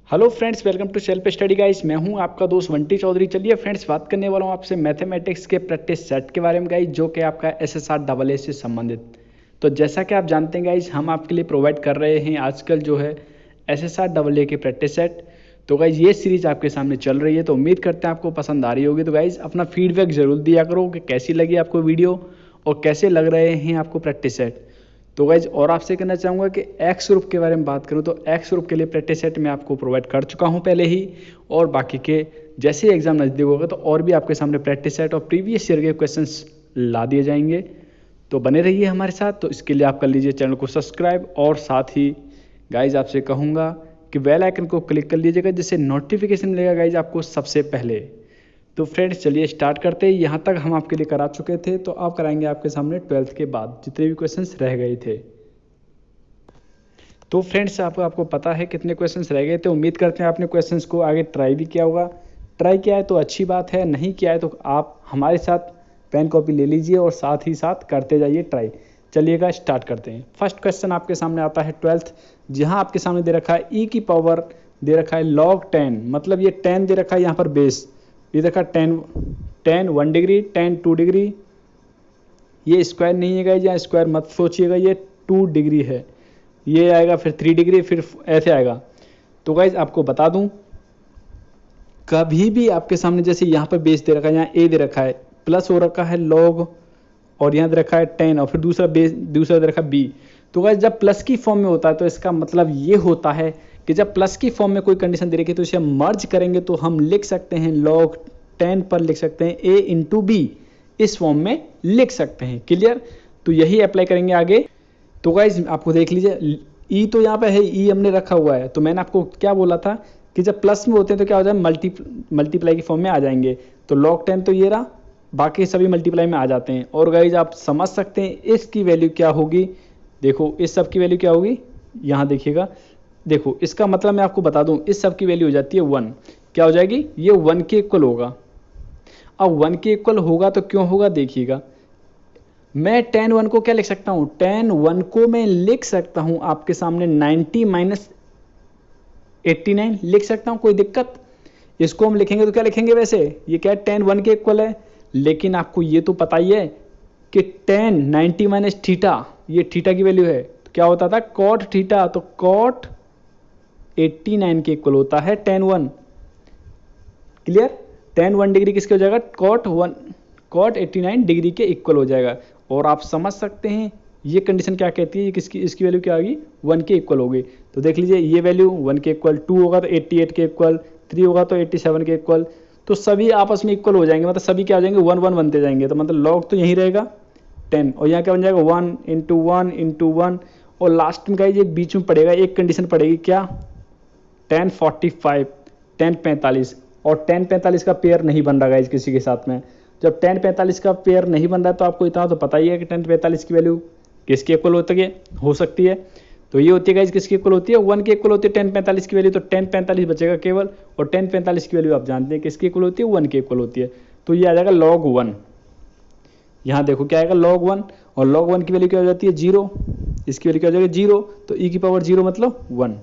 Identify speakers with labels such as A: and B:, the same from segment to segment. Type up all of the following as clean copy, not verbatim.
A: Hello friends, welcome to self study guys. मैं हूं आपका दोस्त वंटी चौधरी। चलिए फ्रेंड्स, बात करने वाला हूं आपसे मैथमेटिक्स के प्रैक्टिस सेट के बारे में गाइस, जो कि आपका SSR AA से संबंधित। तो जैसा कि आप जानते हैं गाइस, हम आपके लिए प्रोवाइड कर रहे हैं आजकल जो है SSR AA के प्रैक्टिस सेट। तो गाइज ये सीरीज आपके सामने चल रही है, तो उम्मीद करते हैं आपको पसंद आ रही होगी। तो गाइज अपना फीडबैक जरूर दिया करो कि कैसी लगी आपको वीडियो और कैसे लग रहे हैं आपको प्रैक्टिस सेट। तो गाइज और आपसे कहना चाहूँगा कि एक्स ग्रुप के बारे में बात करूँ तो एक्स ग्रुप के लिए प्रैक्टिस सेट मैं आपको प्रोवाइड कर चुका हूँ पहले ही, और बाकी के जैसे ही एग्जाम नज़दीक होगा तो और भी आपके सामने प्रैक्टिस सेट और प्रीवियस ईयर के क्वेश्चंस ला दिए जाएंगे। तो बने रहिए हमारे साथ। तो इसके लिए आप कर लीजिए चैनल को सब्सक्राइब, और साथ ही गाइज आपसे कहूँगा कि बेल आइकन को क्लिक कर लीजिएगा, जिससे नोटिफिकेशन मिलेगा गाइज आपको सबसे पहले। तो फ्रेंड्स चलिए स्टार्ट करते हैं। यहाँ तक हम आपके लिए करा चुके थे, तो आप कराएंगे आपके सामने 12th के बाद जितने भी क्वेश्चंस रह गए थे। तो फ्रेंड्स आपको पता है कितने क्वेश्चंस रह गए थे। उम्मीद करते हैं आपने क्वेश्चंस को आगे ट्राई भी किया होगा। ट्राई किया है तो अच्छी बात है, नहीं किया है तो आप हमारे साथ पेन कॉपी ले लीजिए और साथ ही साथ करते जाइए ट्राई। चलिएगा स्टार्ट करते हैं। फर्स्ट क्वेश्चन आपके सामने आता है 12th, जहाँ आपके सामने दे रखा है ई की पावर दे रखा है log 10, मतलब ये 10 दे रखा है यहाँ पर बेस। ये देखा 10 1 डिग्री, 10 2 डिग्री। ये स्क्वायर नहीं है गाइस, यहाँ स्क्वायर मत सोचिएगा, ये 2 डिग्री है। ये आएगा फिर 3 डिग्री, फिर ऐसे आएगा। तो गाइज आपको बता दूं, कभी भी आपके सामने जैसे यहाँ पर बेस दे रखा है, यहाँ ए दे रखा है, प्लस हो रखा है log, और यहाँ दे रखा है 10, और फिर दूसरा दे रखा है बी। तो गाइज जब प्लस की फॉर्म में होता है तो इसका मतलब ये होता है कि जब प्लस की फॉर्म में कोई कंडीशन दे रखी है तो इसे मर्ज करेंगे तो हम लिख सकते हैं log 10 पर लिख सकते हैं a इंटू बी, इस फॉर्म में लिख सकते हैं। क्लियर? तो यही अप्लाई करेंगे आगे। तो गाइज आपको देख लीजिए, ई तो यहाँ पे है, ई हमने रखा हुआ है। तो मैंने आपको क्या बोला था कि जब प्लस में होते हैं तो क्या हो जाए, मल्टीप्लाई की फॉर्म में आ जाएंगे। तो log 10 तो ये रहा, बाकी सभी मल्टीप्लाई में आ जाते हैं। और गाइज आप समझ सकते हैं इसकी वैल्यू क्या होगी। देखो इस सब की वैल्यू क्या होगी, यहाँ देखिएगा। देखो इसका मतलब मैं आपको बता दूं, इस सब की वैल्यू हो जाती है 1। क्या हो जाएगी, ये 1 के इक्वल होगा। अब 1 के इक्वल होगा तो क्यों होगा, देखिएगा। मैं tan 1 को क्या लिख सकता हूँ, tan 1 को मैं लिख सकता हूँ आपके सामने 90 माइनस 89 लिख सकता हूँ, कोई दिक्कत। इसको हम लिखेंगे तो क्या लिखेंगे, वैसे ये क्या है, tan 1 के इक्वल है। लेकिन आपको ये तो पता ही है कि tan 90 माइनस थीटा, ये थीटा की वैल्यू है, तो क्या होता था cot थीटा, तो cot 89 के इक्वल होता है tan 1। क्लियर? tan 1 डिग्री किसके हो जाएगा, cot 89 डिग्री के इक्वल हो जाएगा। और आप समझ सकते हैं ये कंडीशन क्या कहती है, किसकी, इसकी वैल्यू क्या होगी, 1 के इक्वल होगी। तो देख लीजिए ये वैल्यू 1 के इक्वल, 2 होगा तो 88 के इक्वल, 3 होगा तो 87 के इक्वल। तो सभी आपस में इक्वल हो जाएंगे, मतलब सभी क्या हो जाएंगे, 1 1 बनते जाएंगे। तो मतलब log तो यही रहेगा 10, और यहाँ क्या बन जाएगा 1 इंटू 1 इंटू 1, और लास्ट में गाइस एक बीच में पड़ेगा, एक कंडीशन पड़ेगी क्या, 1045 1045, और 1045 का पेयर नहीं बन रहा गाइस किसी के साथ में। जब 1045 का पेयर नहीं बन रहा है तो आपको इतना तो पता ही है कि 1045 की वैल्यू किसके इक्वल हो सकती है। तो ये होती है गाइस किसके इक्वल होती है, 1 के इक्वल होती है 1045 की वैल्यू। तो 1045 बचेगा केवल, और 1045 की वैल्यू आप जानते हैं किसके इक्वल होती है, 1 के इक्वल होती है। तो ये आ जाएगा log 1। यहाँ देखो क्या आएगा, log 1, और log 1 की वैल्यू क्या हो जाती है, 0। इसकी वैल्यू क्या हो जाएगी, 0। तो e की पावर 0 मतलब 1।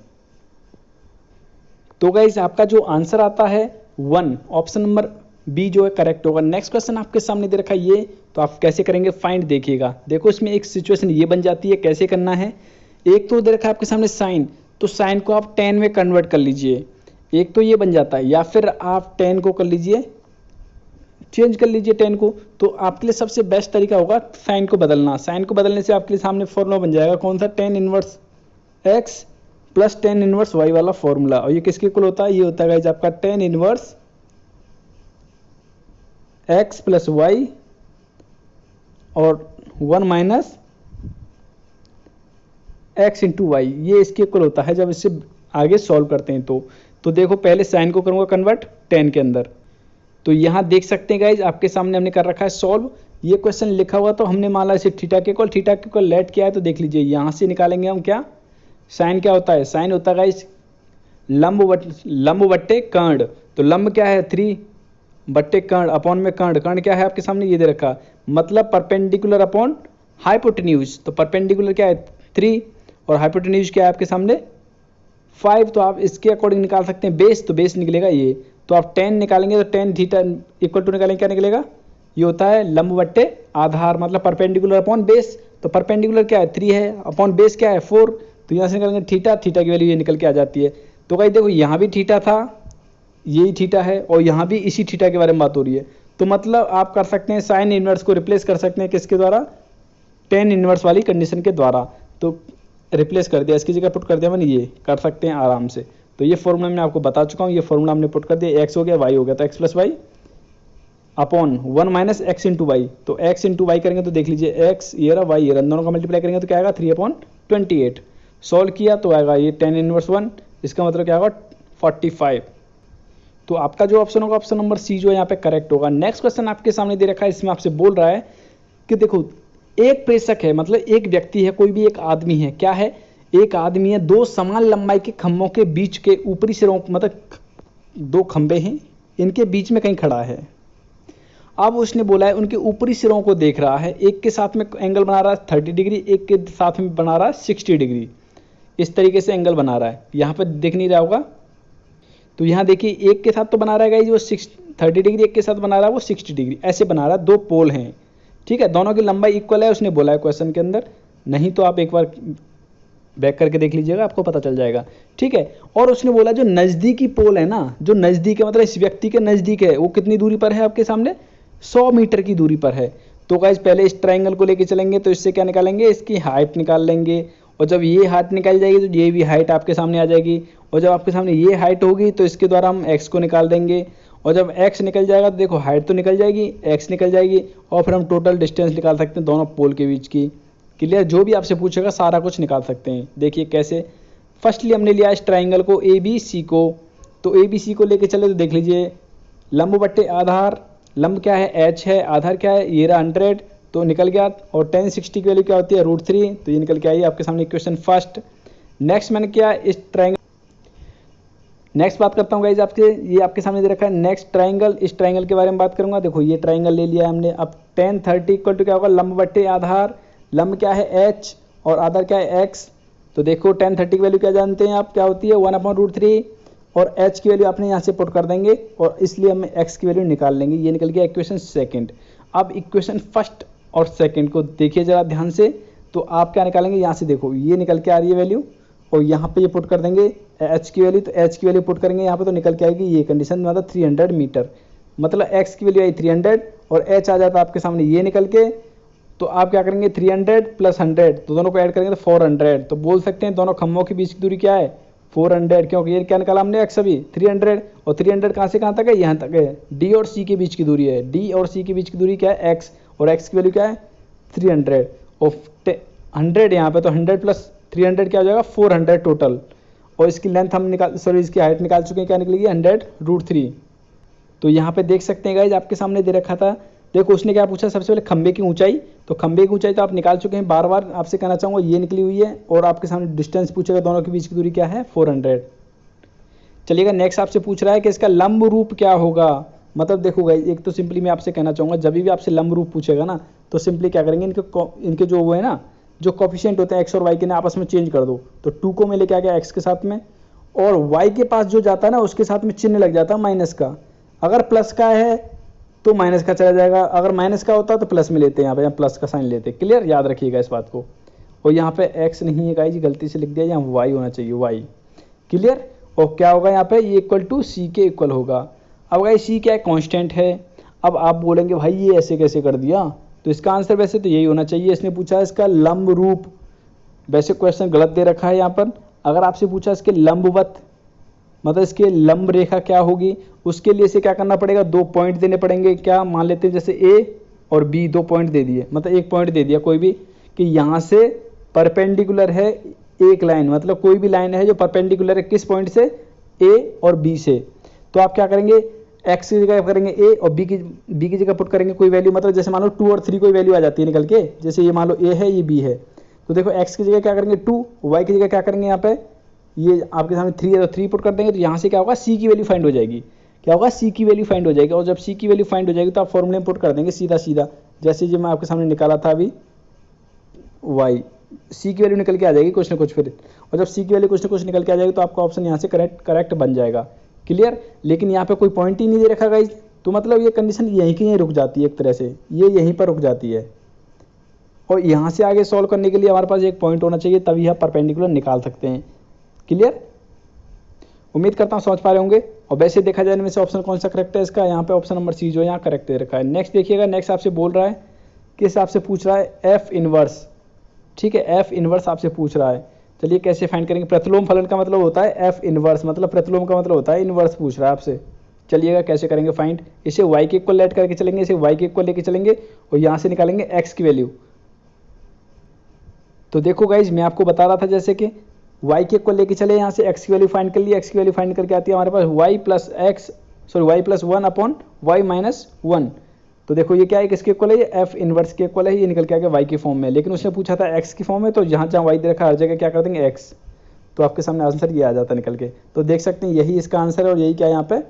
A: तो गाइस आपका जो आंसर आता है 1, ऑप्शन नंबर बी जो है करेक्ट होगा। नेक्स्ट क्वेश्चन आपके सामने दे रखा है ये, तो आप कैसे करेंगे फाइंड, देखिएगा। देखो इसमें एक सिचुएशन ये बन जाती है, कैसे करना है। एक तो दे रखा है आपके सामने साइन, तो साइन को आप 10 में कन्वर्ट कर लीजिए, एक तो ये बन जाता है। या फिर आप 10 को कर लीजिए, चेंज कर लीजिए 10 को। तो आपके लिए सबसे बेस्ट तरीका होगा साइन को बदलना। साइन को बदलने से आपके लिए सामने फॉर्मूला बन जाएगा, कौन सा, tan inverse x plus tan inverse y वाला फॉर्मूला। और ये किसके इक्वल होता है, ये होता है गाइस आपका tan inverse x plus y और 1 माइनस x इंटू वाई, ये इसके इक्वल होता है जब इससे आगे सॉल्व करते हैं। तो देखो पहले साइन को करूँगा कन्वर्ट 10 के अंदर। तो यहाँ देख सकते हैं गाइज आपके सामने हमने कर रखा है सॉल्व। ये क्वेश्चन लिखा हुआ तो हमने मान ला इसे थीटा के इक्वल लेट किया है। तो देख लीजिए यहाँ से निकालेंगे हम क्या, साइन क्या होता है, साइन होता है गाइज लंब बट्टे कर्ण। तो लंब क्या है 3 बट्टे कर्ण, अपॉन में कर्ण, कर्ण क्या है आपके सामने ये दे रखा, मतलब परपेंडिकुलर अपॉन हाइपोटेन्यूज। तो परपेंडिकुलर क्या है 3, और हाइपोटेन्यूज क्या है आपके सामने 5 तो आप इसके अकॉर्डिंग निकाल सकते हैं बेस, तो बेस निकलेगा ये। तो आप 10 निकालेंगे तो 10 थीटा इक्वल टू निकालेंगे क्या निकलेगा, ये होता है लंब बट्टे आधार, मतलब परपेंडिकुलर अपॉन बेस। तो परपेंडिकुलर क्या है 3 है, अपॉन बेस क्या है 4, तो यहाँ से निकालेंगे थीटा, थीटा की वैल्यू ये निकल के आ जाती है। तो गाइस देखो यहाँ भी थीटा था, यही थीटा है, और यहाँ भी इसी थीटा के बारे में बात हो रही है। तो मतलब आप कर सकते हैं साइन इनवर्स को रिप्लेस कर सकते हैं किसके द्वारा, टेन इनवर्स वाली कंडीशन के द्वारा। तो रिप्लेस कर दिया, इसकी जगह पुट कर दिया मैंने, ये कर सकते हैं आराम से। तो ये फॉर्मूला मैं आपको बता चुका हूँ, ये फॉर्मूला हमने पुट कर दिया, एक्स हो गया वाई हो गया, तो x plus y upon 1 minus x into y. तो एक्स इंटू वाई करेंगे तो देख लीजिए एक्स ये रहा, वाई ये रहा, दोनों का मल्टीप्लाई करेंगे तो क्या आएगा 3/28। सॉल्व किया तो आएगा ये 10 इनवर्स 1, इसका मतलब क्या होगा 45। तो आपका जो ऑप्शन होगा ऑप्शन नंबर सी जो है यहाँ पे करेक्ट होगा। नेक्स्ट क्वेश्चन आपके सामने दे रखा है, इसमें आपसे बोल रहा है कि देखो एक प्रेषक है, मतलब एक व्यक्ति है, कोई भी एक आदमी है, क्या है एक आदमी है, दो समान लंबाई के खंभों के बीच के ऊपरी सिरों, मतलब दो खंभे हैं, इनके बीच में कहीं खड़ा है। अब उसने बोला है उनके ऊपरी सिरों को देख रहा है, एक के साथ में एंगल बना रहा है 30 डिग्री, एक के साथ में बना रहा है 60 डिग्री, इस तरीके से एंगल बना रहा है। यहाँ पर दिख नहीं रहा होगा, तो यहाँ देखिए एक के साथ तो बना रहा है गाइस वो 30 डिग्री, एक के साथ बना रहा है वो 60 डिग्री, ऐसे बना रहा है, दो पोल हैं, ठीक है, दोनों की लंबाई इक्वल है, उसने बोला है क्वेश्चन के अंदर। नहीं तो आप एक बार बैक करके देख लीजिएगा, आपको पता चल जाएगा, ठीक है। और उसने बोला जो नज़दीकी पोल है ना, जो नज़दीक है मतलब इस व्यक्ति के नज़दीक है, वो कितनी दूरी पर है आपके सामने, 100 मीटर की दूरी पर है। तो गाइस पहले इस ट्राइंगल को लेके चलेंगे, तो इससे क्या निकालेंगे, इसकी हाइट निकाल लेंगे, और जब ये हाइट निकाल जाएगी तो ये भी हाइट आपके सामने आ जाएगी, और जब आपके सामने ये हाइट होगी तो इसके द्वारा हम x को निकाल देंगे, और जब x निकल जाएगा तो देखो हाइट तो निकल जाएगी, x निकल जाएगी, और फिर हम टोटल डिस्टेंस निकाल सकते हैं दोनों पोल के बीच की। क्लियर, जो भी आपसे पूछेगा सारा कुछ निकाल सकते हैं। देखिए कैसे, फर्स्टली हमने लिया इस ट्राइंगल को ABC को, तो ABC को लेके चले तो देख लीजिए लंब बट्टे आधार, लंब क्या है h है, आधार क्या है ये रहा 100, तो निकल गया। और 1060 की वैल्यू क्या होती है √3, तो ये निकल के आई आपके सामने इक्वेशन फर्स्ट। नेक्स्ट मैंने क्या इस ट्राइंगल, नेक्स्ट बात करता हूँ गाइज आपके, ये आपके सामने दे रखा है नेक्स्ट ट्राइंगल, इस ट्राइंगल के बारे में बात करूंगा। देखो ये ट्राइंगल ले लिया है हमने। अब 10 30 इक्वल टू क्या होगा, लंब बट्टे आधार, लंब क्या है h और आधार क्या है x। तो देखो 10 30 की वैल्यू क्या जानते हैं आप, क्या होती है 1/√3, और h की वैल्यू आपने यहाँ से पुट कर देंगे, और इसलिए हम x की वैल्यू निकाल लेंगे। ये निकल गया इक्वेशन सेकंड। अब इक्वेशन फर्स्ट और सेकंड को देखिए जरा ध्यान से, तो आप क्या निकालेंगे, यहाँ से देखो ये निकल के आ रही है वैल्यू, और यहाँ पे ये पुट कर देंगे h की वैल्यू, तो h की वैल्यू पुट करेंगे यहाँ पे, तो निकल के आएगी ये कंडीशन, मतलब 300 मीटर, मतलब x की वैल्यू आई 300 और h आ जाता है आपके सामने ये निकल के। तो आप क्या करेंगे 300 प्लस 100, तो दोनों को ऐड करेंगे तो 400, तो बोल सकते हैं दोनों खंभों के बीच की दूरी क्या है 400, क्योंकि ये क्या निकाला हमने x अभी 300, और 300 कहाँ से कहाँ तक है, यहाँ तक है, d और c के बीच की दूरी है, d और c के बीच की दूरी क्या है x, और x की वैल्यू क्या है 300, और 100 यहाँ पे, तो 100 प्लस 300 क्या हो जाएगा 400 टोटल। और इसकी लेंथ हम निकाल, सॉरी इसकी हाइट निकाल चुके हैं, क्या निकलेगी 100√3। तो यहाँ पे देख सकते हैं गाइज आपके सामने दे रखा था। देखो उसने क्या पूछा, सबसे पहले खंबे की ऊंचाई, तो खंबे की ऊंचाई तो आप निकाल चुके हैं, बार बार आपसे कहना चाहूँगा ये निकली हुई है, और आपके सामने डिस्टेंस पूछेगा दोनों के बीच की दूरी क्या है 400। चलिएगा नेक्स्ट आपसे पूछ रहा है कि इसका लंब रूप क्या होगा। मतलब देखो गाइज एक तो सिंपली मैं आपसे कहना चाहूँगा, जब भी आपसे लंब रूप पूछेगा ना, तो सिंपली क्या करेंगे, इनके जो वो है ना, जो कोफिशिएंट होते हैं एक्स और वाई के ना आपस में चेंज कर दो। तो 2 को मैं लेके आ गया एक्स के साथ में, और वाई के पास जो जाता है ना उसके साथ में चिन्ह लग जाता है माइनस का। अगर प्लस का है तो माइनस का चला जाएगा, अगर माइनस का होता है तो प्लस में लेते हैं, यहाँ पे प्लस का साइन लेते हैं। क्लियर, याद रखिएगा इस बात को। और यहाँ पे एक्स नहीं है गाइस, गलती से लिख दिया, यहाँ वाई होना चाहिए, वाई। क्लियर, और क्या होगा यहाँ पे, ये इक्वल टू सी के इक्वल होगा। अब गाइस सी क्या है, कॉन्स्टेंट है। अब आप बोलेंगे भाई ये ऐसे कैसे कर दिया, तो इसका आंसर वैसे तो यही होना चाहिए। इसने पूछा है इसका लंब रूप, वैसे क्वेश्चन गलत दे रखा है यहाँ पर। अगर आपसे पूछा इसके लंबवत, मतलब इसके लंब रेखा क्या होगी, उसके लिए इसे क्या करना पड़ेगा, 2 पॉइंट देने पड़ेंगे। क्या मान लेते हैं, जैसे ए और बी 2 पॉइंट दे दिए, मतलब 1 पॉइंट दे दिया कोई भी, कि यहाँ से परपेंडिकुलर है एक लाइन, मतलब कोई भी लाइन है जो परपेंडिकुलर है किस पॉइंट से, ए और बी से। तो आप क्या करेंगे, एक्स की जगह करेंगे ए, और बी की जगह पुट करेंगे कोई वैल्यू, मतलब जैसे मान लो 2 और 3 कोई वैल्यू आ जाती है निकल के, जैसे ये मान लो ए है ये बी है, तो देखो एक्स की जगह क्या करेंगे 2, वाई की जगह क्या करेंगे यहाँ पे, ये आपके सामने 3 है तो 3 पुट कर देंगे, तो यहाँ से क्या होगा सी की वैल्यू फाइंड हो जाएगी। क्या होगा, सी की वैल्यू फाइंड हो जाएगी, और जब सी की वैल्यू फाइंड हो जाएगी तो आप फॉर्मूले में पुट कर देंगे सीधा सीधा, जैसे जो मैं आपके सामने निकाला था अभी वाई, सी की वैल्यू निकल के आ जाएगी कुछ ना कुछ फिर, और जब सी की वैल्यू कुछ ना कुछ निकल के आ जाएगी तो आपका ऑप्शन यहाँ से करेक्ट बन जाएगा। क्लियर। लेकिन यहाँ पे कोई पॉइंट ही नहीं दे रखा गाइज, तो मतलब ये कंडीशन यहीं की यहीं रुक जाती है, एक तरह से ये यहीं पर रुक जाती है। और यहाँ से आगे सॉल्व करने के लिए हमारे पास एक पॉइंट होना चाहिए, तभी हम परपेंडिकुलर निकाल सकते हैं। क्लियर। उम्मीद करता हूँ समझ पा रहे होंगे। और वैसे देखा जाए इनमें से ऑप्शन कौन सा करेक्ट है इसका, यहाँ पे ऑप्शन नंबर सी जो यहाँ करेक्ट दे रखा है। नेक्स्ट देखिएगा, नेक्स्ट आपसे बोल रहा है, किस आपसे पूछ रहा है, एफ इनवर्स। ठीक है, एफ इनवर्स आपसे पूछ रहा है। चलिए कैसे फाइंड करेंगे। प्रतिलोम फलन का मतलब होता है एफ इनवर्स, मतलब प्रतिलोम का मतलब होता है इनवर्स पूछ रहा है आपसे। चलिएगा कैसे करेंगे फाइंड। इसे y के इक्वल लेट करके चलेंगे, इसे y के इक्वल लेके चलेंगे और यहाँ से निकालेंगे x की वैल्यू। तो देखो गाइज मैं आपको बता रहा था जैसे कि y के इक्वल लेके चले, यहाँ से x की वैल्यू फाइंड कर ली, x की वैल्यू फाइंड करके आती है हमारे पास y plus 1 upon y minus 1। तो देखो ये क्या है, किसके इक्वल है, ये एफ इनवर्स के इक्वल है, ये निकल के आ गया y के फॉर्म में। लेकिन उसने पूछा था x की फॉर्म में, तो जहाँ जहाँ y दे रखा हर जगह क्या कर देंगे x, तो आपके सामने आंसर ये आ जाता निकल के। तो देख सकते हैं यही इसका आंसर है और यही क्या है यहाँ पे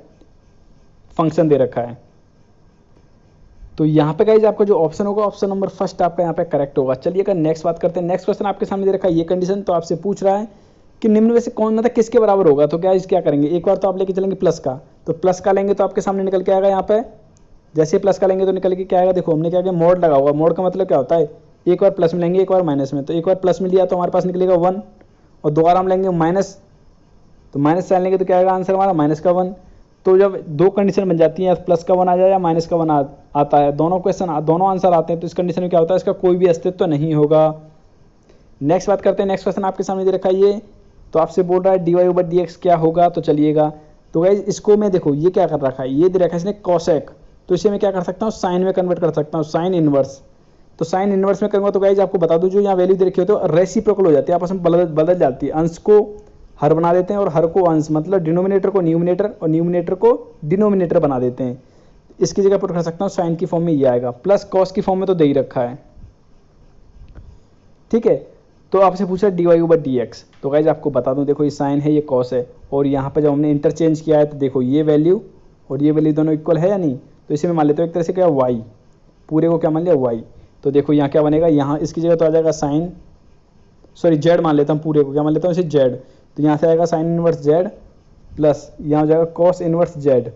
A: फंक्शन दे रखा है। तो यहाँ पे गाइज आपका जो ऑप्शन होगा, ऑप्शन नंबर फर्स्ट आपका यहाँ पे करेक्ट होगा। चलिए अगर नेक्स्ट बात करते हैं। नेक्स्ट क्वेश्चन आपके सामने दे रखा है ये कंडीशन, तो आपसे पूछ रहा है कि निम्न में से कौन मतलब किसके बराबर होगा। तो गाइज क्या करेंगे, एक बार तो आप लेके चलेंगे प्लस का, तो प्लस का लेंगे तो आपके सामने निकल के आएगा यहाँ पे, जैसे प्लस का लेंगे तो निकल के क्या आएगा, देखो हमने क्या किया, मोड लगा हुआ। मोड का मतलब क्या होता है, एक बार प्लस में लेंगे एक बार माइनस में, तो एक बार प्लस में लिया तो हमारे पास निकलेगा 1, और दोबारा हम लेंगे माइनस, तो माइनस साइन लेंगे तो क्या आएगा आंसर हमारा माइनस का 1। तो जब दो कंडीशन बन जाती हैं, प्लस का 1 आ जाए या माइनस का 1 आता है, दोनों आंसर आते हैं, तो इस कंडीशन में क्या होता है, इसका कोई भी अस्तित्व नहीं होगा। नेक्स्ट बात करते हैं। नेक्स्ट क्वेश्चन आपके सामने दे रखा है ये, तो आपसे बोल रहा है dy ओवर dx क्या होगा। तो चलिएगा, तो गाइज इसको मैं देखो ये क्या कर रखा है, ये दे रखा है इसने कॉसेक, तो इसे मैं क्या कर सकता हूँ, साइन में कन्वर्ट कर सकता हूँ, साइन इनवर्स। तो साइन इनवर्स में करूँगा तो गाइज आपको बता दूँ, जो यहाँ वैल्यू दे रखी हो तो रेसिप्रोकल हो जाती है, आपस में बदल जाती है। अंश को हर बना देते हैं और हर को अंश, मतलब डिनोमिनेटर को न्यूमिनेटर और न्यूमिनेटर को डिनोमिनेटर बना देते हैं। इसकी जगह पुट कर सकता हूँ साइन की फॉर्म में ये आएगा, प्लस कॉस की फॉर्म में तो दे ही रखा है। ठीक है, तो आपसे पूछा dy ओवर dx, तो गाइज आपको बता दूं देखो ये साइन है ये कॉस है, और यहाँ पर जब हमने इंटरचेंज किया है तो देखो ये वैल्यू और ये वैल्यू दोनों इक्वल है या नहीं, तो इसे मैं मान लेता हूँ एक तरह से क्या y, पूरे को क्या मान लिया y। तो देखो यहाँ क्या बनेगा, यहाँ इसकी जगह तो आ जाएगा साइन, सॉरी जेड मान लेता हूँ, पूरे को क्या मान लेता हूँ इसे जेड, तो यहाँ से आएगा साइन इनवर्स जेड प्लस यहाँ हो जाएगा कॉस इनवर्स जेड।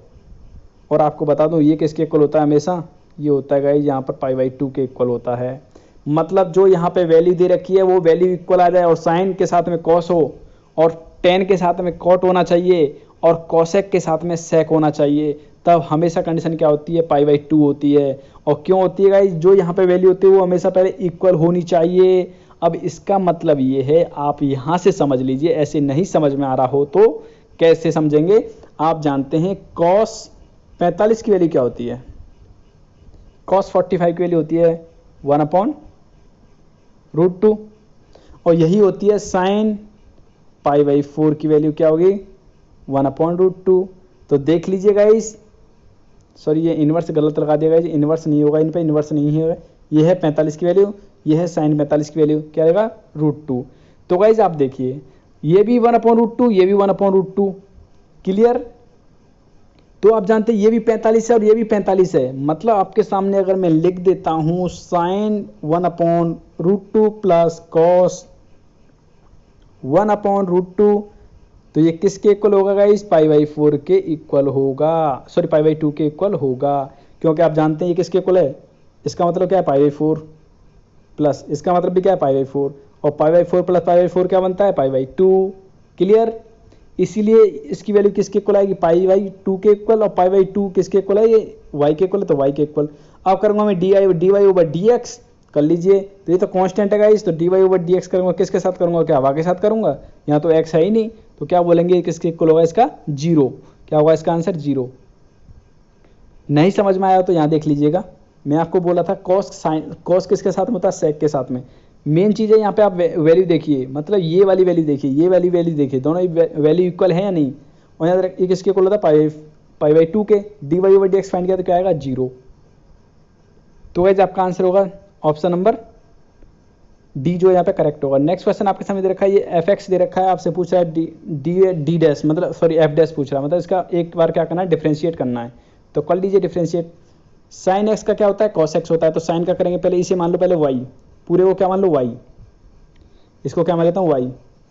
A: और आपको बता दूँ ये किसके इक्वल होता है हमेशा, ये होता है गाइज यहाँ पर π/2 के इक्वल होता है। मतलब जो यहाँ पे वैल्यू दे रखी है वो वैल्यू इक्वल आ जाए, और साइन के साथ में कॉस हो, और टेन के साथ में कॉट होना चाहिए, और कॉसेक के साथ में सेक होना चाहिए, तब हमेशा कंडीशन क्या होती है, π/2 होती है। और क्यों होती है गाइज, जो यहाँ पे वैल्यू होती है वो हमेशा पहले इक्वल होनी चाहिए। अब इसका मतलब ये है, आप यहाँ से समझ लीजिए, ऐसे नहीं समझ में आ रहा हो तो कैसे समझेंगे। आप जानते हैं कॉस 45 की वैल्यू क्या होती है, कॉस 45 की वैल्यू होती है 1/√2, और यही होती है साइन π/4 की वैल्यू क्या होगी, 1/√2। तो देख लीजिए गाइस, सॉरी ये इन्वर्स गलत लगा दिया गाइस, इन्वर्स नहीं होगा, इन पे इन्वर्स नहीं होगा। ये है 45 की वैल्यू, ये है साइन 45 की वैल्यू, क्या आएगा √2। तो गाइस आप देखिए ये भी 1/√2, ये भी 1/√2। क्लियर। तो आप जानते हैं ये भी 45 है और ये भी 45 है, मतलब आपके सामने अगर मैं लिख देता हूं साइन 1/√2 प्लस कॉस 1/√2, तो ये किसके इक्वल होगा गाइस, π/4 के इक्वल होगा, सॉरी π/2 के इक्वल होगा। क्योंकि आप जानते हैं ये किसके इक्वल है, इसका मतलब क्या है π/4 प्लस इसका मतलब भी क्या है π/4, और π/4 प्लस π/4 क्या बनता है π/2। क्लियर। इसीलिए इसकी वैल्यू किसके इक्वल आएगी, π/2 के इक्वल, और π/2 किसके इक्वल है, ये y के इक्वल है, तो y के इक्वल। अब करूंगा मैं dy ओवर dx, कर लीजिए, तो ये तो कांस्टेंट है गाइस, तो dy ओवर dx करूंगा किसके साथ करूंगा, क्या हवा के साथ करूंगा, यहाँ तो x है ही नहीं, तो क्या बोलेंगे किसके इक्वल होगा, इसका 0। क्या होगा इसका आंसर 0। नहीं समझ में आया तो यहाँ देख लीजिएगा, मैं आपको बोला था कॉस साइन, कॉस किसके साथ में होता है, सेक के साथ में। मेन चीज़ है यहाँ पे आप वैल्यू देखिए, मतलब ये वाली वैल्यू देखिए, ये वाली वैल्यू देखिए, दोनों वैल्यू इक्वल है या नहीं। और यहाँ ये किसके इक्वल होता है, π/2 के, dy ओवर dx फाइंड किया तो क्या आएगा 0। तो गाइस आपका आंसर होगा ऑप्शन नंबर डी, जो यहाँ पे करेक्ट होगा। नेक्स्ट क्वेश्चन आपके सामने दे रखा है, ये fx दे रखा है, आपसे पूछ रहा है डी डैश, मतलब सॉरी f डैश पूछ रहा है, मतलब इसका एक बार क्या करना है, डिफ्रेंशिएट करना है। तो कर लीजिए डिफ्रेंशिएट। साइन x का क्या होता है, cos x होता है, तो साइन का करेंगे पहले इसे मान लो पहले y, पूरे को क्या मान लो y, इसको क्या मान लेता हूँ y,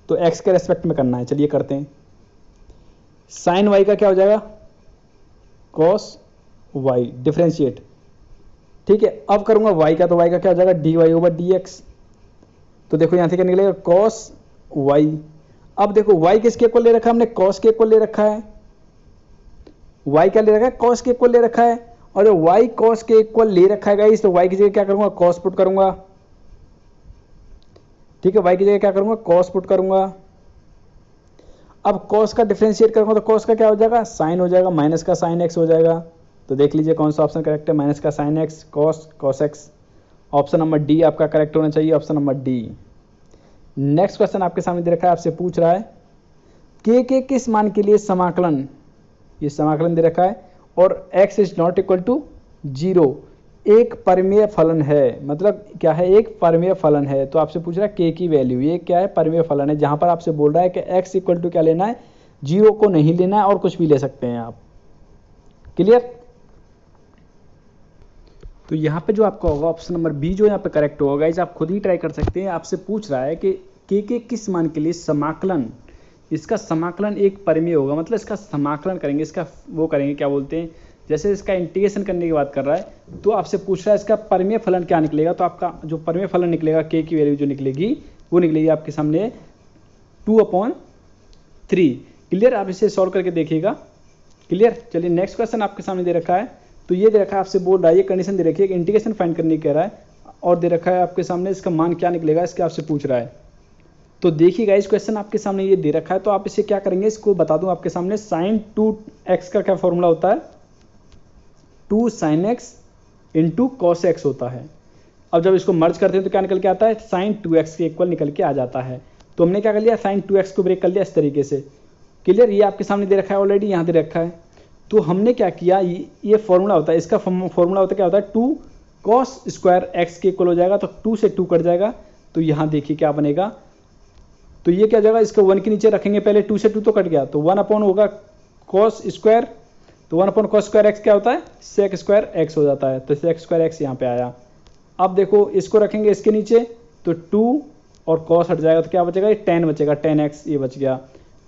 A: तो x के रेस्पेक्ट में करना है। चलिए करते हैं। साइन y का क्या हो जाएगा, cos y, डिफ्रेंशिएट। ठीक है, अब करूंगा y का, तो y का क्या हो जाएगा, dy/dx। तो देखो यहां से क्या निकलेगा, cos y। अब देखो y किसके इक्वल ले रखा है हमने, cos के इक्वल ले रखा है। y क्या ले रखा है, cos के इक्वल ले रखा है। और जब y cos के इक्वल ले रखा है गाइस, तो y की जगह क्या करूंगा, cos पुट करूंगा। ठीक है, y की जगह क्या करूंगा, cos पुट करूंगा। अब cos का डिफरेंशिएट करूंगा तो cos का क्या हो जाएगा, साइन हो जाएगा, माइनस का साइन x हो जाएगा। तो देख लीजिए कौन सा ऑप्शन करेक्ट है, माइनस का sine x, cos x। Option number D आपका करेक्ट होना चाहिए, option number D. Next question आपके सामने दे रखा है, आपसे पूछ रहा है के किस मान के लिए समाकलन, ये समाकलन दे रखा है और x is not equal to 0 एक परिमेय फलन है। मतलब क्या है, एक परिमेय फलन है। तो आपसे पूछ रहा है के की वैल्यू, ये क्या है, परिमेय फलन है, जहां पर आपसे बोल रहा है कि x इक्वल टू क्या लेना है, 0 को नहीं लेना है और कुछ भी ले सकते हैं आप। क्लियर। तो यहाँ पे जो आपका होगा ऑप्शन नंबर बी जो यहाँ पे करेक्ट होगा, इसे आप खुद ही ट्राई कर सकते हैं। आपसे पूछ रहा है कि के किस मान के लिए समाकलन, इसका समाकलन एक परिमेय होगा, मतलब इसका समाकलन करेंगे, इसका वो करेंगे, क्या बोलते हैं, जैसे इसका इंटीग्रेशन करने की बात कर रहा है, तो आपसे पूछ रहा है इसका परिमेय फलन क्या निकलेगा। तो आपका जो परिमेय फलन निकलेगा, के की वैल्यू जो निकलेगी वो निकलेगी आपके सामने 2/3। क्लियर, आप इसे सॉल्व करके देखिएगा। क्लियर। चलिए नेक्स्ट क्वेश्चन आपके सामने दे रखा है, तो ये दे रखा है, आपसे बोल रहा है, ये कंडीशन दे रखी है कि इंटीग्रेशन फाइंड करने कह रहा है, और दे रखा है आपके सामने इसका मान क्या निकलेगा, इसके आपसे पूछ रहा है। तो देखिएगा इस क्वेश्चन आपके सामने ये दे रखा है, तो आप इसे क्या करेंगे, इसको बता दूं आपके सामने, sin 2x का क्या फॉर्मूला होता है, 2 sin x into cos x होता है। अब जब इसको मर्ज करते हैं तो क्या निकल के आता है, sin 2x के इक्वल निकल के आ जाता है। तो हमने क्या कर लिया, sin 2x को ब्रेक कर लिया इस तरीके से। क्लियर, ये आपके सामने दे रखा है ऑलरेडी, यहाँ दे रखा है। तो हमने क्या किया, ये फॉर्मूला होता है, इसका फॉर्मूला होता है क्या होता है, 2 cos स्क्वायर x के इक्वल हो जाएगा। तो 2 से 2 कट जाएगा, तो यहाँ देखिए क्या बनेगा, तो ये क्या जाएगा, इसको 1 के नीचे रखेंगे, पहले 2 से 2 तो कट गया, तो 1 अपॉन होगा cos स्क्वायर, तो 1 अपॉन cos स्क्वायर x क्या होता है, sec स्क्वायर x हो जाता है। तो sec स्क्वायर x यहाँ पे आया। अब देखो इसको रखेंगे इसके नीचे, तो 2 और cos हट जाएगा, तो क्या बचेगा, ये tan बचेगा, tan x ये बच गया।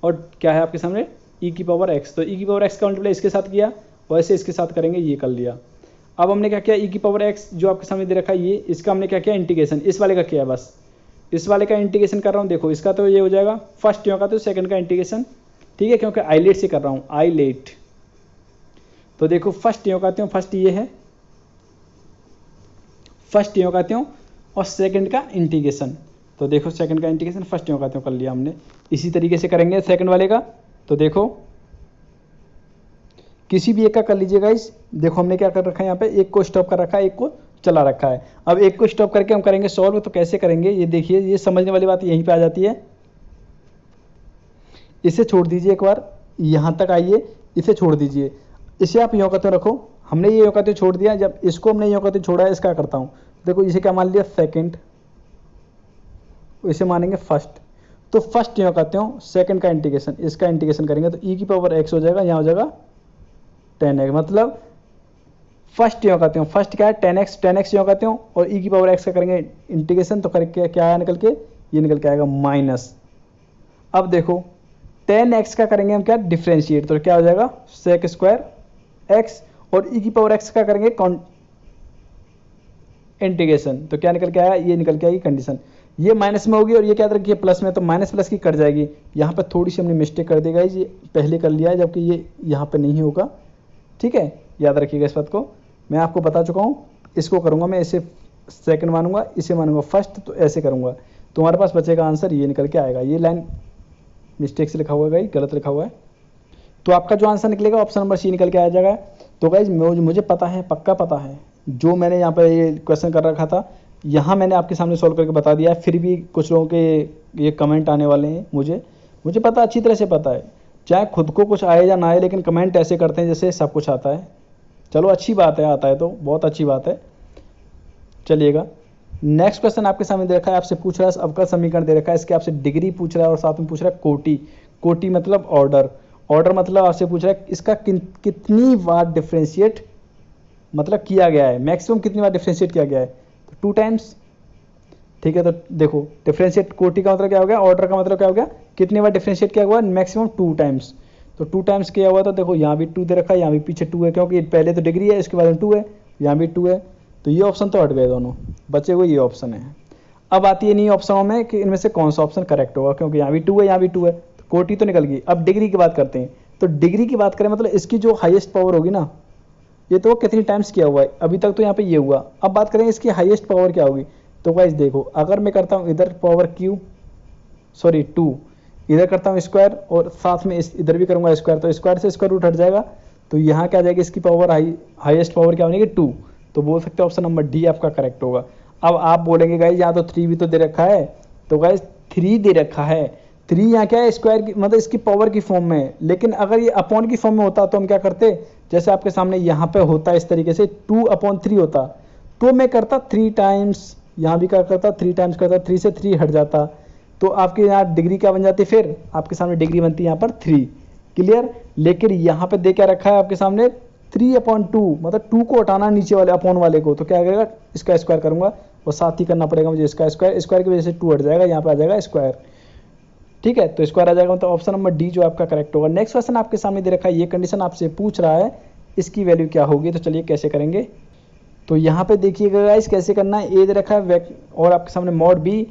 A: और क्या है आपके सामने, e की पावर x, तो e की पावर x का मल्टीप्लाई इसके साथ किया, वैसे इसके साथ करेंगे, ये कर लिया। अब हमने क्या किया, e की पावर x जो आपके सामने दे रखा है, ये इसका हमने क्या किया, इंटीग्रेशन, इस वाले का किया, बस इस वाले का इंटीग्रेशन कर रहा हूँ। देखो इसका तो ये हो जाएगा फर्स्ट ईयर का, तो सेकंड का इंटीग्रेशन, ठीक है, क्योंकि आईलेट से कर रहा हूँ, आईलेट। तो देखो फर्स्ट ईयर कहते हो, फर्स्ट ये है, फर्स्ट ईयर कहते हो, और सेकंड का इंटीग्रेशन। तो देखो सेकंड का इंटीग्रेशन फर्स्ट ईयर कहते हो कर लिया हमने। इसी तरीके से करेंगे सेकंड वाले का। तो देखो किसी भी एक का कर लीजिएगा। इस देखो हमने क्या कर रखा है, यहाँ पे एक को स्टॉप कर रखा है, एक को चला रखा है। अब एक को स्टॉप करके हम करेंगे सॉल्व, तो कैसे करेंगे ये देखिए, ये समझने वाली बात यहीं पे आ जाती है। इसे छोड़ दीजिए एक बार, यहाँ तक आइए, इसे छोड़ दीजिए, इसे आप यों कहते रखो। हमने ये यों कहते छोड़ दिया, जब इसको हमने यों कहते छोड़ा है, इसका करता हूँ। देखो इसे क्या मान लिया, सेकंड, इसे मानेंगे फर्स्ट, तो फर्स्ट यों कहते हो, सेकंड का इंटीग्रेशन, इसका इंटीग्रेशन करेंगे तो e की पावर x हो जाएगा, यहाँ हो जाएगा tan x। मतलब फर्स्ट यों कहते हो, फर्स्ट क्या है, tan x यों कहते हो, और e की पावर x का करेंगे इंटीग्रेशन, तो करके क्या आया निकल के, ये निकल के आएगा माइनस। अब देखो tan x का करेंगे हम क्या, डिफ्रेंशिएट, तो क्या हो जाएगा sec स्क्वायर x, और e की पावर x का करेंगे इंटीग्रेशन, तो क्या निकल के आया, ये निकल के आएगी कंडीशन। ये माइनस में होगी और ये क्या रखिए प्लस में, तो माइनस प्लस की कट जाएगी। यहाँ पर थोड़ी सी हमने मिस्टेक कर देगा, ये पहले कर लिया है, जबकि ये यहाँ पे नहीं होगा। ठीक है, याद रखिएगा इस बात को, मैं आपको बता चुका हूँ। इसको करूँगा मैं, इसे सेकंड मानूंगा, इसे मानूंगा फर्स्ट, तो ऐसे करूँगा, तो हमारे पास बचेगा आंसर, ये निकल के आएगा। ये लाइन मिस्टेक से लिखा हुआ है गाइस, गलत लिखा हुआ है, तो आपका जो आंसर निकलेगा ऑप्शन नंबर सी निकल के आ जाएगा। तो गाइस मुझे पता है, पक्का पता है, जो मैंने यहाँ पर ये क्वेश्चन कर रखा था, यहाँ मैंने आपके सामने सॉल्व करके बता दिया है। फिर भी कुछ लोगों के ये कमेंट आने वाले हैं, मुझे पता, अच्छी तरह से पता है, चाहे खुद को कुछ आए या ना आए, लेकिन कमेंट ऐसे करते हैं जैसे सब कुछ आता है। चलो अच्छी बात है, आता है तो बहुत अच्छी बात है। चलिएगा नेक्स्ट क्वेश्चन आपके सामने दे रखा है, आपसे पूछ रहा है अवकल समीकरण दे रखा है, इसके आपसे डिग्री पूछ रहा है और साथ में पूछ रहा है कोटि। कोटि मतलब ऑर्डर, ऑर्डर मतलब आपसे पूछ रहा है इसका कितनी बार डिफ्रेंशिएट मतलब किया गया है, मैक्सिमम कितनी बार डिफ्रेंशिएट किया गया है, तो 2 टाइम्स। ठीक है, तो देखो डिफ्रेंशिएट कोटि का मतलब क्या हो गया, ऑर्डर का मतलब क्या हो गया, कितनी बार डिफ्रेंशिएट किया हुआ, मैक्सिमम 2 टाइम्स। तो 2 टाइम्स किया हुआ, तो देखो यहाँ भी 2 दे रखा है, यहाँ भी पीछे 2 है, क्योंकि पहले तो डिग्री है, इसके बाद में 2 है, यहाँ भी 2 है, तो ये ऑप्शन तो हट गए दोनों, बचे हुए ये ऑप्शन है। अब आती है नहीं ऑप्शनों में कि इनमें से कौन सा ऑप्शन करेक्ट होगा, क्योंकि यहाँ भी 2 है, यहाँ भी 2 है, तो कोटि तो निकल गई। अब डिग्री की बात करते हैं, तो डिग्री की बात करें मतलब इसकी जो हाईएस्ट पावर होगी ना, ये तो कितनी टाइम्स किया हुआ है, अभी तक तो यहाँ पे ये हुआ। अब बात करें इसकी हाईएस्ट पावर क्या होगी, तो गाइस देखो अगर मैं करता हूँ इधर पावर क्यू, सॉरी 2, इधर करता हूँ स्क्वायर और साथ में इधर भी करूँगा स्क्वायर, तो स्क्वायर से स्क्वायर रूट हट जाएगा, तो यहाँ क्या आ जाएगी इसकी पावर, हाईएस्ट पावर क्या होगी 2, तो बोल सकते हैं ऑप्शन नंबर डी आपका करेक्ट होगा। अब आप बोलेंगे गाइस यहाँ तो 3 भी तो दे रखा है, तो गाइस 3 दे रखा है, 3 यहाँ क्या है स्क्वायर की मतलब इसकी पावर की फॉर्म में है, लेकिन अगर ये अपॉन की फॉर्म में होता तो हम क्या करते, जैसे आपके सामने यहाँ पे होता है इस तरीके से 2/3 होता, तो मैं करता 3 टाइम्स, यहाँ भी क्या करता 3 टाइम्स करता, 3 से 3 हट जाता, तो आपके यहाँ डिग्री क्या बन जाती, फिर आपके सामने डिग्री बनती है यहाँ पर 3, क्लियर। लेकिन यहाँ पे दे क्या रखा है आपके सामने 3/2, मतलब 2 को हटाना नीचे वाले अपॉन वाले को, तो क्या करेगा इसका स्क्वायर करूंगा और साथ ही करना पड़ेगा मुझे इसका स्क्वायर, स्क्वायर की वजह से 2 हट जाएगा, यहाँ पे आ जाएगा स्क्वायर, ठीक है, तो स्क्वायर आ जाएगा, मतलब ऑप्शन नंबर डी जो आपका करेक्ट होगा। नेक्स्ट क्वेश्चन आपके सामने दे रखा है, ये कंडीशन आपसे पूछ रहा है इसकी वैल्यू क्या होगी, तो चलिए कैसे करेंगे। तो यहाँ पे देखिएगा गाइस कैसे करना है, ए दे रखा है और आपके सामने मॉड बी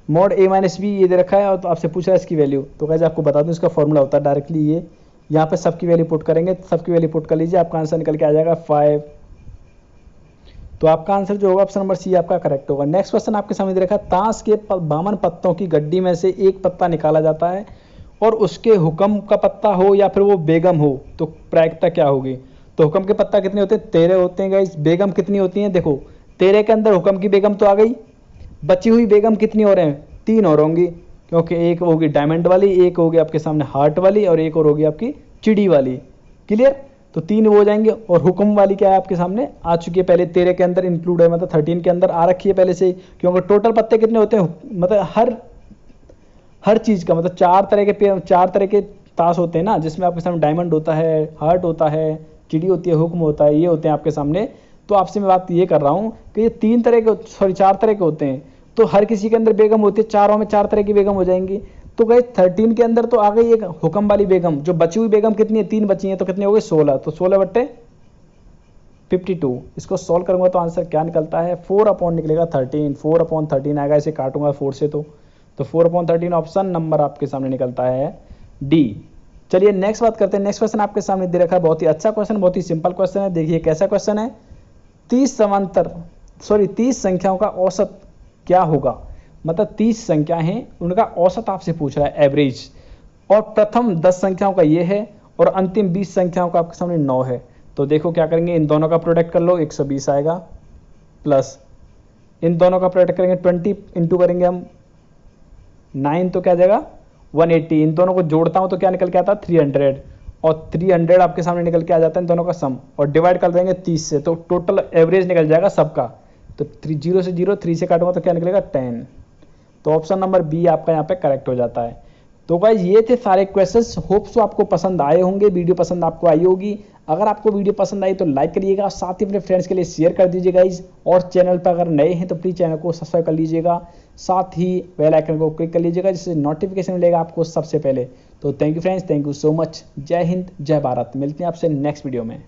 A: मॉड ए माइनस बी ये दे रखा है, और तो आपसे पूछ रहा है इसकी वैल्यू, तो गाइस आपको बता दूं इसका फॉर्मूला होता है डायरेक्टली ये, यहाँ पे सबकी वैल्यू पुट करेंगे, सबकी वैल्यू पुट कर लीजिए, आपका आंसर निकल के आ जाएगा 5, तो आपका आंसर जो होगा ऑप्शन नंबर सी आपका करेक्ट होगा। नेक्स्ट क्वेश्चन आपके सामने दे रखा है, ताश के 52 पत्तों की गड्डी में से एक पत्ता निकाला जाता है और उसके हुक्म का पत्ता हो या फिर वो बेगम हो, तो प्रायिकता क्या होगी। तो हुक्म के पत्ता कितने होते हैं, 13 होते हैं गाइस, बेगम कितनी होती हैं, देखो 13 के अंदर हुक्म की बेगम तो आ गई, बची हुई बेगम कितनी हो रहे हैं, 3 और होंगी, क्योंकि एक होगी डायमंड वाली, एक होगी आपके सामने हार्ट वाली और एक और होगी आपकी चिड़ी वाली, क्लियर। तो 3 वो हो जाएंगे, और हुक्म वाली क्या है आपके सामने आ चुकी है पहले, 13 के अंदर इंक्लूड है, मतलब 13 के अंदर आ रखी है पहले से, क्योंकि टोटल पत्ते कितने होते हैं, मतलब हर चीज़ का मतलब 4 तरह के ताश होते हैं ना, जिसमें आपके सामने डायमंड होता है, हार्ट होता है, चिड़ी होती है, हुक्म होता है, ये होते हैं आपके सामने। तो आपसे मैं बात ये कर रहा हूँ कि ये 4 तरह के होते हैं, तो हर किसी के अंदर बेगम होती है, चारों में 4 तरह की बेगम हो जाएंगी। तो गए 13 के अंदर तो आ गई एक हुक्म वाली बेगम, जो बची हुई बेगम कितनी है, 3 बची हैं, तो कितने हो गए 16, तो 16/52, इसको सॉल्व करूंगा तो आंसर क्या निकलता है, 4 निकलेगा 13, 4/13 आएगा, इसे काटूंगा 4 से, तो 4/13 ऑप्शन नंबर आपके सामने निकलता है डी। चलिए नेक्स्ट बात करते हैं। नेक्स्ट क्वेश्चन आपके सामने दे रखा है, बहुत ही अच्छा क्वेश्चन, बहुत ही सिंपल क्वेश्चन है, देखिए कैसा क्वेश्चन है। 30 संख्याओं का औसत क्या होगा, मतलब 30 संख्या हैं उनका औसत आपसे पूछ रहा है, एवरेज, और प्रथम 10 संख्याओं का ये है और अंतिम 20 संख्याओं का आपके सामने 9 है। तो देखो क्या करेंगे, इन दोनों का प्रोडक्ट कर लो, 120 आएगा, प्लस इन दोनों का प्रोडक्ट करेंगे 20 इंटू करेंगे हम 9, तो क्या आ जाएगा 180, इन दोनों को जोड़ता हूं तो क्या निकल के आता है 300, और 300 आपके सामने निकल के आ जाता है इन दोनों का सम, और डिवाइड कर देंगे 30 से, तो टोटल एवरेज निकल जाएगा सबका। तो 0 से 0, 3 से काटूंगा तो क्या निकलेगा 10, तो ऑप्शन नंबर बी आपका यहाँ पे करेक्ट हो जाता है। तो गाइस ये थे सारे क्वेश्चंस, होप सो आपको पसंद आए होंगे, वीडियो पसंद आपको आई होगी। अगर आपको वीडियो पसंद आई तो लाइक करिएगा, साथ ही अपने फ्रेंड्स के लिए शेयर कर दीजिएगा गाइस, और चैनल पर अगर नए हैं तो प्लीज़ चैनल को सब्सक्राइब कर लीजिएगा, साथ ही बेल आइकन को क्लिक कर लीजिएगा, जिससे नोटिफिकेशन मिलेगा आपको सबसे पहले। तो thank you friends, thank you so much, जय हिंद, जय भारत, मिलते हैं आपसे नेक्स्ट वीडियो में।